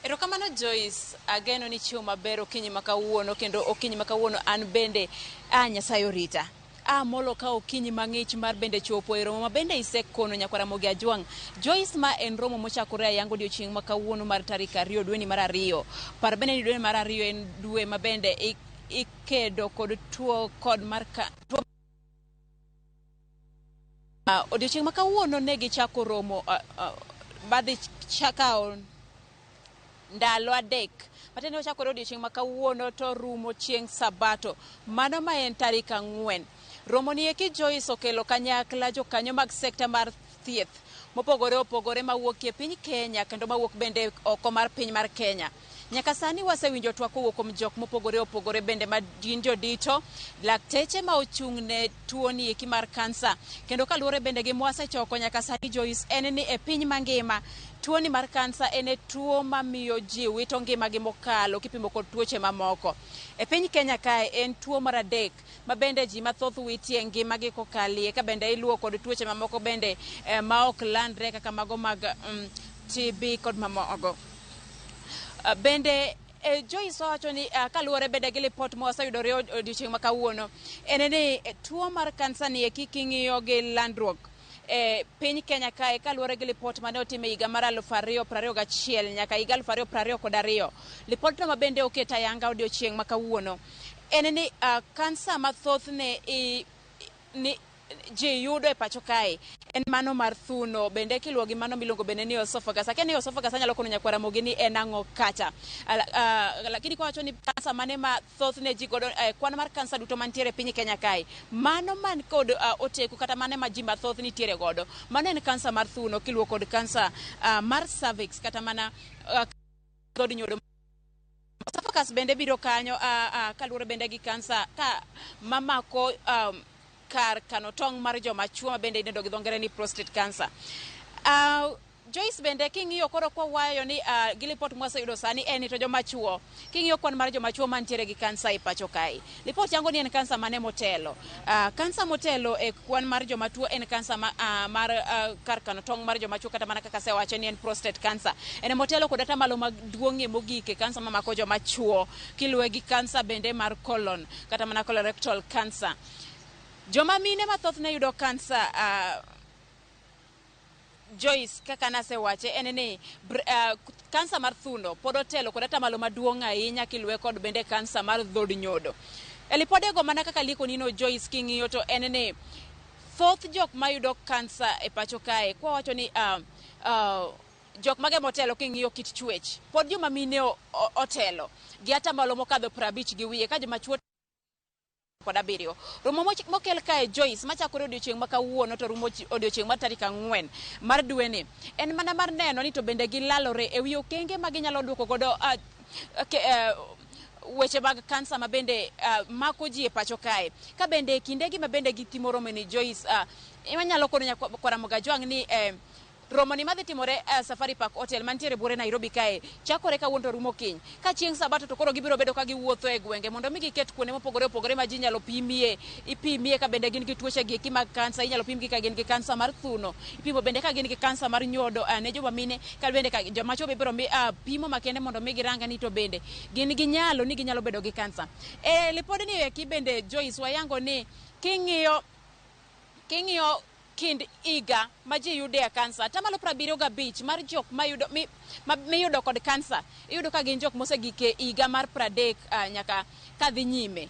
Erokamano Joyce, ageno ni chiwo maber okinyi makawuono kendo okinyi makawuono an bende Nyasaye orita. Molo ka okinyi mang'ich mar bende chopo e romo ma bende isekono nyakwara Mogi Ajwang'. Joyce, ma en romo mochakore ayango odiochieng' makawuono mar tarik 2 dwe ni mar 2. Par bende ni dwe mar 2 en dwe ma bende ikedo kod tuo kod mar tuo odiochieng' makawuono ne gichako romo badhi chakao ndalo adek. Matende ochakore odiochieng' makawuono to rumo chieng' Sabato. Mano ma en tarik 4. Romo ni eki Joyce okelo kanyakla jokanyo mag sekta mar thieth mopogore opogore mawuok e piny Kenya kendo mawuok bende oko mar piny mar Kenya. Nyaka sani wasewinjo twak kowuok kuom jok mopogore opogore bende ma gin jodito, lakteche ma ochung' ne tuo ni eki mar kansa. Kendo kaluwore bende gi mwasechoko nyaka sani Joyce, en ni e piny mangima tuo ni mar kansa en tuo mamiyo ji wito ngimagi mokalo kipimo kod tuoche mamoko. E piny Kenya kae en tuo mar 3 ma bende ji mathoth witie ngimagi kokalie, ka bende iluwo kod tuoche mamoko bende ma ok landre kaka mago mag TB kod mamoko. Bende Joyce wacho ni kaluwore bende gi lipot mwaseyudore odiochieng' makawuono en ni tuo mar kansa ni eki king'iyo gi landruok piny Kenya kae kaluwore gi lipot mane otime higa mar 2021 nyaka higa 2022. Lipot no ma bende oketa yanga odiochieng' makawuono en ni kansa mathoth ni ji yudo e pacho kae en mano mar thuno, bende kiluwo gi mano miluongo bende ni esophagus. Akia ni esophagus anyalo kono nyakwara Mogi ni en ang'o kacha. Lakini kwawacho ni kansa mane ma thoth ne ji godo kwan mar kansa duto mantiere piny Kenya kae, mano man kod oteku kata mane ma ji mathoth nitiere godo, mano en kansa mar thuno kiluwo kod kansa mar cervix kata mana dhod nyodo. Esophagus bende biro kanyo kaluwore bende gi kansa ka mamako kar kano tong' mar joma chuo ma bende idendo gi dho ngere ni prostate cancer. Joyce, bende king'iyo koro kwawayo ni gi lipot mwaseyudo sani en ni to joma chuo, king'iyo kwan mar joma chuo mantiere gi kansa e pacho kae, lipot yango ni en kansa mane motelo. Kansa motelo e kwan mar joma tuo en kansa mar kar kano tong' mar joma chuo kata mana kaka sewacho ni en prostate cancer. En motelo kod atamalo maduong'ie mogik e kansa mamako joma chuo kiluwe gi kansa bende mar colon kata mana colorectal cancer. Joma mine mathoth ne yudo kansa Joyce, kaka nasewache en ni kansa mar thuno pod otelo kod atamalo maduong' ahinya kiluwe kod bende kansa mar dhod nyodo. E lipodego mana kaka lieko nino Joyce king'iyo to en ni thoth jok mayudo kansa e pacho kae kwawacho ni jok mage motelo king'iyo kit chwech pod joma mine otelo gi atamalo mokadho 50 gi wiye, ka joma chuo kod 7. Romo mokel kae Joyce machakore odiochieng' makawuono to rumo odiochieng' mar tarik 4 mar dwe ni en mana mar neno ni to bende gilalore e wi okenge ma ginyalo duoko godo weche mag kansa ma bende mako ji e pacho kae. Ka bende kindegi ma bende gitimo romo ni Joyce, imanyalo kono nyakwara Mogi Ajwang' ni romo ni madhi timore Safari Park Hotel mantiere buore Nairobi kae chakore kawuono to rumo kiny. Ka chieng' Sabato to koro gibiro bedo ka giwuotho e gwenge mondo mi giket kuonde mopogore opogore ma ji nyalo ipimie ka bende gin gi tuoche gi mag kansa. Inyalo pimgi ka gin gi kansa mar thuno, ipimo bende ka gin gi kansa mar nyodo ne joma mine, ka bende ka joma chuo biro pimo makende mondo mi giranga ni to bende gin gi nyalo ni ginyalo bedo gi kansa. Lipod ni eki bende Joyce wayango ni king'iyo kind iga ma ji yude kansa, atamalo 75 mar jok miyudo kod kansa iyudo ka gin jok mosegike iga mar 30 nyaka kadhi nyime.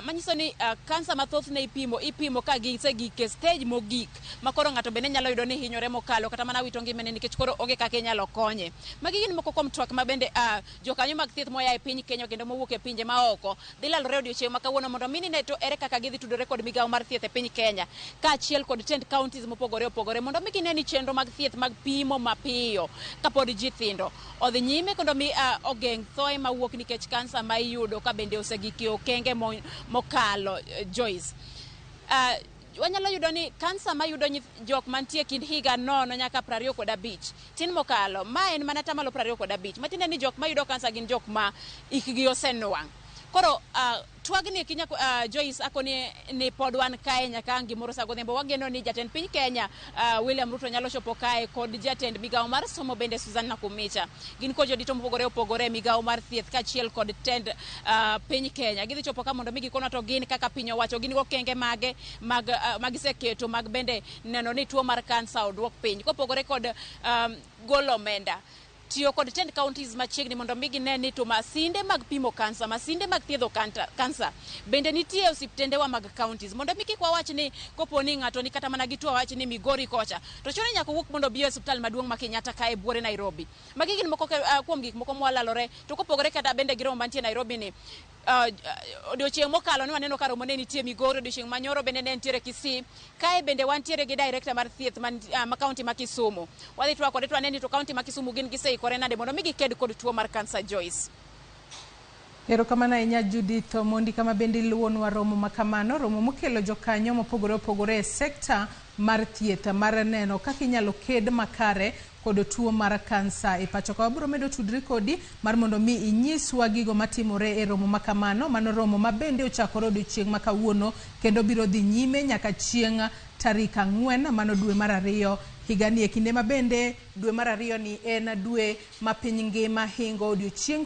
Manyiso ni kansa mathoth ne ipimo ka gisegike stage mogik ma koro ng'ato bende nyalo yudo ni hinyore mokalo kata mana wito ngimane nikech koro onge kaka inyalo konye. Magi gin moko kuom twak ma bende jokanyo mag thieth moya e piny Kenya kendo mowuok e pinje maoko dhi lalore odiochieng' makawuono mondo mini ne to ere kaka gidhi tudore kod migawo mar thieth e piny Kenya kaachiel kod 10 counties mopogore opogore mondo mi gine ni chenro mag thieth mag pimo mapiyo kapod ji thindo odhi nyime kendo mi ogeng' thoe mawuok nikech kansa ma iyudo ka bende osegike okenge mokalo Joyce. Wanyalo yudo ni kansa mayudo jok mantie kind higa 0 nyaka 25 tin mokalo, ma en mana atamalo 25, matiende ni jok mayudo kansa gin jok ma ikgi osenwang'. Koro twagni Kenya Joyce akoni ni podwan kae nyaka gimoro sa godhiambo wageno ni jatend piny Kenya William Ruto nyalo chopo kae kod jatend migawo mar somo bende Susan Nakumicha. Gin ko jodito mopogore opogore migawo mar thieth kachiel kod tend piny Kenya. Gidhi chopo ka mondo mi gikono to gin kaka piny owacho gin go kenge mage magiseketo mag bende neno ni tuo mar kansa odwok piny. Kopogore kod golo omenda tiyo kod 10 counties machiegni mondo mi gine ni to masinde mag pimo kansa, masinde mag thiedho kansa bende nitie osiptendewa mag counties mondo mi kik wawach ni kopo ni ng'ato ni kata mana gi tuo wach ni Migori kocha to chune nyaka wuok mondo bi e hospital maduong' ma Kenyatta kae buore Nairobi. Magi gin moko kuom gik moko mwalalore to kopogore kata bende gi romo mantie Nairobi ni odiochieng' mokalo ni waneno ka romo ne nitie Migori, odiochieng' manyoro bende ne nitiere Kisii, kae bende wantiere gi director mar thieth ma county ma Kisumu. Wadhi twak kode twaneni to county ma Kisumu gin giseikore nade mondo mi giked kod tuo mar kansa. Joyce. Erokamano ahinya Judith Omondi, kama bende luonwa romo makamano, romo mokelo jokanyo mopogore opogore e sekta mar thieth mar neno kaka inyalo ked makare kod tuo mar kansa e pacho ka. Wabiro medo tudri kodi mar mondo mi inyiswa gigo matimore e romo makamano. Mano romo mabende ochakore odiochieng' ma kawuono kendo biro dhi nyime nyaka chieng' tarik 4 mano dwe mar 2 higani. E kinde mabende dwe mar 2 ni en dwe ma piny ngima hingo odiochieng'